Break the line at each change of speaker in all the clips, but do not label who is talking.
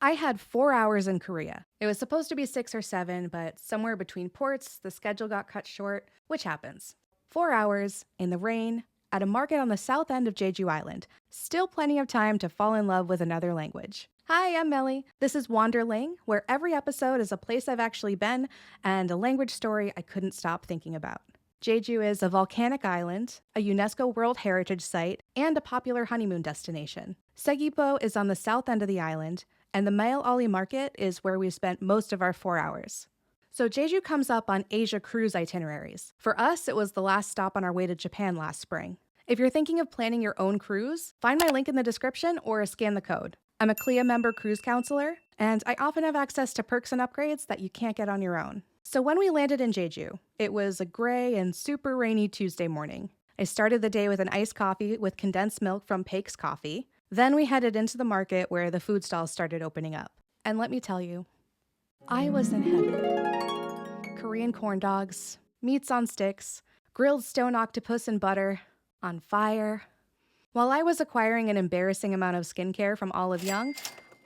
I had 4 hours in Korea. It was supposed to be 6 or 7, but somewhere between ports, the schedule got cut short, which happens. 4 hours, in the rain, at a market on the south end of Jeju Island. Still plenty of time to fall in love with another language. Hi, I'm Melly. This is Wanderling, where every episode is a place I've actually been and a language story I couldn't stop thinking about. Jeju is a volcanic island, a UNESCO World Heritage Site, and a popular honeymoon destination. Segipo is on the south end of the island, and the Mail Ali Market is where we spent most of our 4 hours. So Jeju comes up on Asia cruise itineraries. For us, it was the last stop on our way to Japan last spring. If you're thinking of planning your own cruise, find my link in the description or scan the code. I'm a CLIA member cruise counselor, and I often have access to perks and upgrades that you can't get on your own. So when we landed in Jeju, it was a gray and super rainy Tuesday morning. I started the day with an iced coffee with condensed milk from Pake's Coffee. Then we headed into the market where the food stalls started opening up. And let me tell you, I was in heaven. Korean corn dogs, meats on sticks, grilled stone octopus and butter, on fire. While I was acquiring an embarrassing amount of skincare from Olive Young,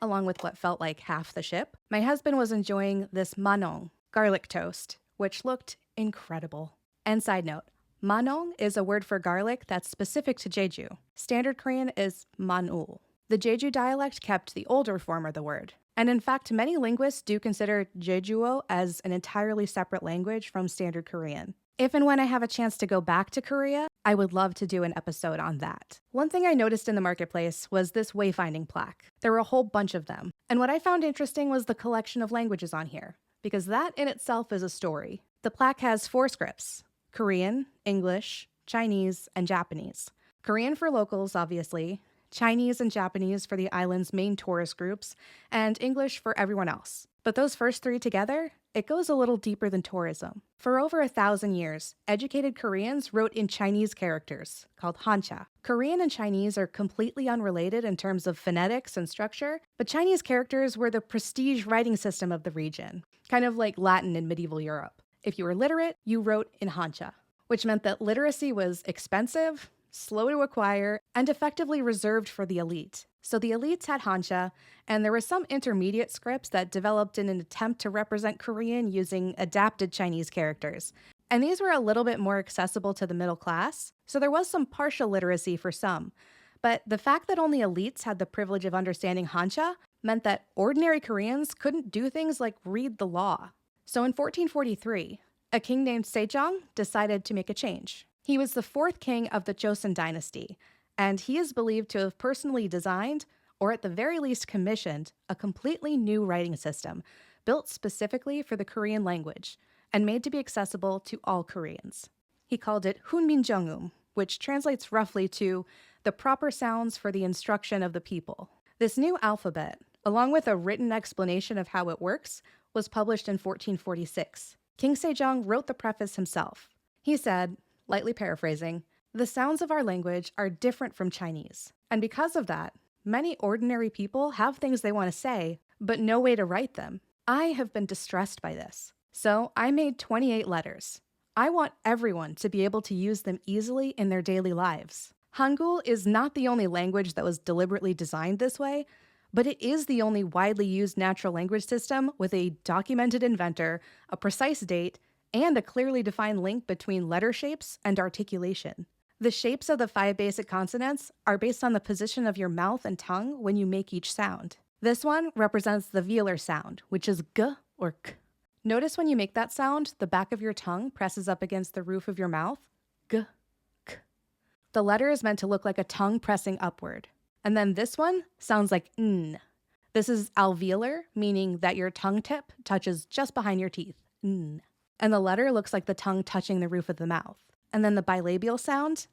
along with what felt like half the ship, my husband was enjoying this manong, garlic toast, which looked incredible. And side note, manong is a word for garlic that's specific to Jeju. Standard Korean is manul. The Jeju dialect kept the older form of the word. And in fact, many linguists do consider Jejuo as an entirely separate language from Standard Korean. If and when I have a chance to go back to Korea, I would love to do an episode on that. One thing I noticed in the marketplace was this wayfinding plaque. There were a whole bunch of them. And what I found interesting was the collection of languages on here, because that in itself is a story. The plaque has 4 scripts: Korean, English, Chinese, and Japanese. Korean for locals, obviously, Chinese and Japanese for the island's main tourist groups, and English for everyone else. But those first 3 together, it goes a little deeper than tourism. For over 1,000 years, educated Koreans wrote in Chinese characters, called Hanja. Korean and Chinese are completely unrelated in terms of phonetics and structure, but Chinese characters were the prestige writing system of the region, kind of like Latin in medieval Europe. If you were literate, you wrote in Hanja, which meant that literacy was expensive, slow to acquire, and effectively reserved for the elite. So the elites had Hanja, and there were some intermediate scripts that developed in an attempt to represent Korean using adapted Chinese characters. And these were a little bit more accessible to the middle class, so there was some partial literacy for some. But the fact that only elites had the privilege of understanding Hanja meant that ordinary Koreans couldn't do things like read the law. So in 1443, a king named Sejong decided to make a change. He was the 4th king of the Joseon dynasty, and he is believed to have personally designed, or at the very least commissioned, a completely new writing system, built specifically for the Korean language, and made to be accessible to all Koreans. He called it Hunminjeongeum, which translates roughly to the proper sounds for the instruction of the people. This new alphabet, along with a written explanation of how it works, was published in 1446. King Sejong wrote the preface himself. He said, lightly paraphrasing, "The sounds of our language are different from Chinese. And because of that, many ordinary people have things they want to say, but no way to write them. I have been distressed by this. So I made 28 letters. I want everyone to be able to use them easily in their daily lives." Hangul is not the only language that was deliberately designed this way, but it is the only widely used natural language system with a documented inventor, a precise date, and a clearly defined link between letter shapes and articulation. The shapes of the 5 basic consonants are based on the position of your mouth and tongue when you make each sound. This one represents the velar sound, which is g or k. Notice when you make that sound, the back of your tongue presses up against the roof of your mouth. G, k. The letter is meant to look like a tongue pressing upward. And then this one sounds like n. This is alveolar, meaning that your tongue tip touches just behind your teeth. N. And the letter looks like the tongue touching the roof of the mouth. And then the bilabial sound,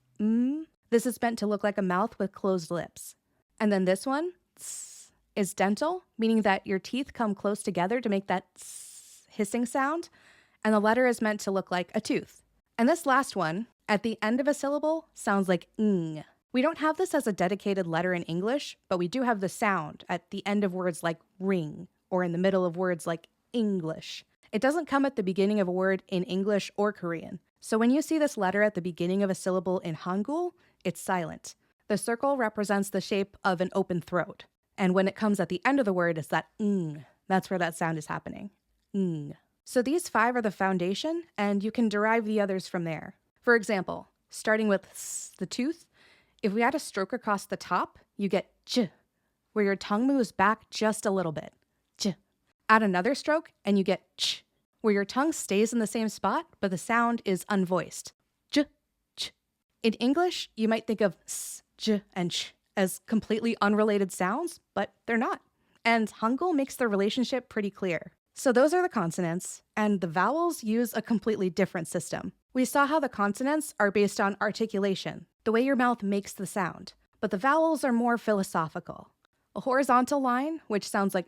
this is meant to look like a mouth with closed lips. And then this one, ts, is dental, meaning that your teeth come close together to make that tss, hissing sound. And the letter is meant to look like a tooth. And this last one, at the end of a syllable, sounds like ng. We don't have this as a dedicated letter in English, but we do have the sound at the end of words like ring, or in the middle of words like English. It doesn't come at the beginning of a word in English or Korean. So when you see this letter at the beginning of a syllable in Hangul, it's silent. The circle represents the shape of an open throat. And when it comes at the end of the word, it's that ng. That's where that sound is happening. Ng. So these 5 are the foundation, and you can derive the others from there. For example, starting with s, the tooth, if we add a stroke across the top, you get j, where your tongue moves back just a little bit. J. Add another stroke, and you get ch, where your tongue stays in the same spot, but the sound is unvoiced. J, ch. In English, you might think of s, j, and ch as completely unrelated sounds, but they're not. And Hangul makes the relationship pretty clear. So those are the consonants, and the vowels use a completely different system. We saw how the consonants are based on articulation, the way your mouth makes the sound, but the vowels are more philosophical. A horizontal line, which sounds like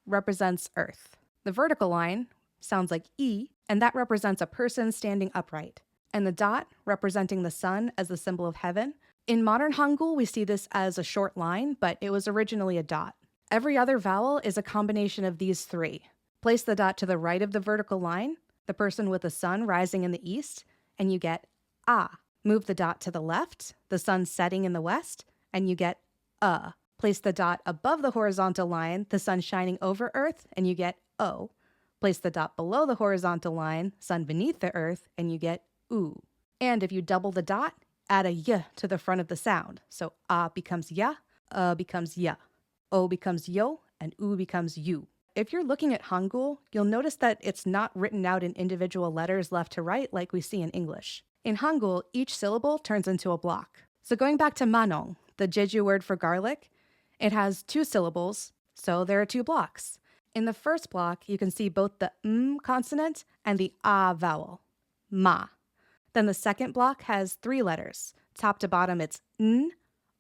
represents earth. The vertical line sounds like e, and that represents a person standing upright. And the dot, representing the sun as the symbol of heaven. In modern Hangul, we see this as a short line, but it was originally a dot. Every other vowel is a combination of these 3. Place the dot to the right of the vertical line, the person with the sun rising in the east, and you get a. Move the dot to the left, the sun setting in the west, and you get a. Place the dot above the horizontal line, the sun shining over earth, and you get o. Place the dot below the horizontal line, sun beneath the earth, and you get u. And if you double the dot, add a y to the front of the sound. So a becomes ya, becomes ya, o becomes yo, and u becomes you. If you're looking at Hangul, you'll notice that it's not written out in individual letters left to right like we see in English. In Hangul, each syllable turns into a block. So going back to manong, the Jeju word for garlic, it has 2 syllables, so there are 2 blocks. In the first block, you can see both the consonant and the a vowel, ma. Then the second block has 3 letters. Top to bottom, it's n,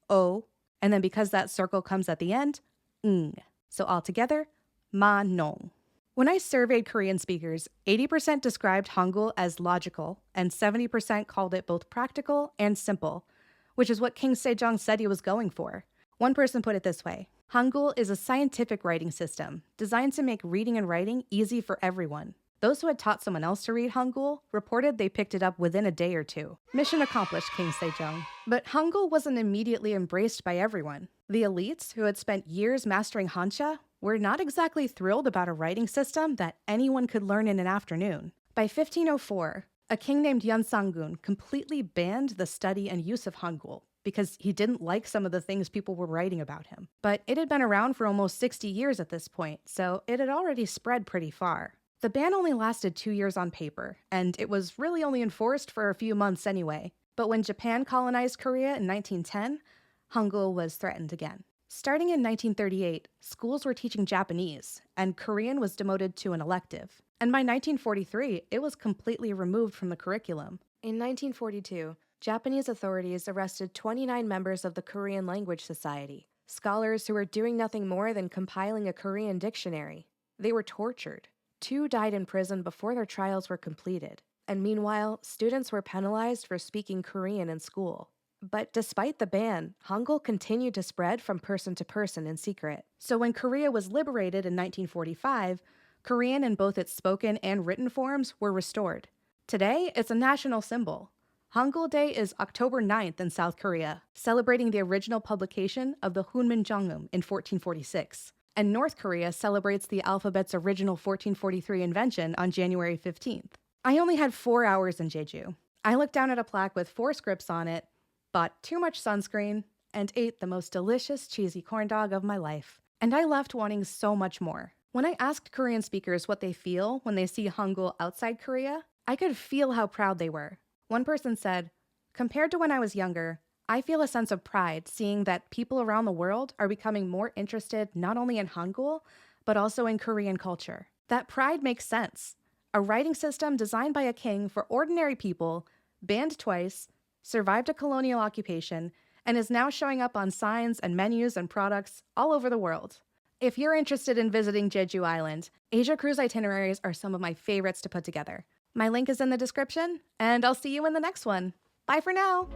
o, and then because that circle comes at the end, ng. So altogether, ma nong. When I surveyed Korean speakers, 80% described Hangul as logical, and 70% called it both practical and simple, which is what King Sejong said he was going for. One person put it this way: Hangul is a scientific writing system designed to make reading and writing easy for everyone. Those who had taught someone else to read Hangul reported they picked it up within a day or 2. Mission accomplished, King Sejong. But Hangul wasn't immediately embraced by everyone. The elites, who had spent years mastering Hanja, were not exactly thrilled about a writing system that anyone could learn in an afternoon. By 1504, a king named Yeonsangun completely banned the study and use of Hangul because he didn't like some of the things people were writing about him. But it had been around for almost 60 years at this point, so it had already spread pretty far. The ban only lasted 2 years on paper, and it was really only enforced for a few months anyway. But when Japan colonized Korea in 1910, Hangul was threatened again. Starting in 1938, schools were teaching Japanese, and Korean was demoted to an elective. And by 1943, it was completely removed from the curriculum. In 1942, Japanese authorities arrested 29 members of the Korean Language Society, scholars who were doing nothing more than compiling a Korean dictionary. They were tortured. 2 died in prison before their trials were completed. And meanwhile, students were penalized for speaking Korean in school. But despite the ban, Hangul continued to spread from person to person in secret. So when Korea was liberated in 1945, Korean in both its spoken and written forms were restored. Today, it's a national symbol. Hangul Day is October 9th in South Korea, celebrating the original publication of the Hunminjeongeum in 1446. And North Korea celebrates the alphabet's original 1443 invention on January 15th. I only had 4 hours in Jeju. I looked down at a plaque with 4 scripts on it, bought too much sunscreen, and ate the most delicious cheesy corn dog of my life. And I left wanting so much more. When I asked Korean speakers what they feel when they see Hangul outside Korea, I could feel how proud they were. One person said, "Compared to when I was younger, I feel a sense of pride seeing that people around the world are becoming more interested not only in Hangul, but also in Korean culture. That pride makes sense. A writing system designed by a king for ordinary people, banned twice, survived a colonial occupation, and is now showing up on signs and menus and products all over the world." If you're interested in visiting Jeju Island, Asia cruise itineraries are some of my favorites to put together. My link is in the description, and I'll see you in the next one. Bye for now!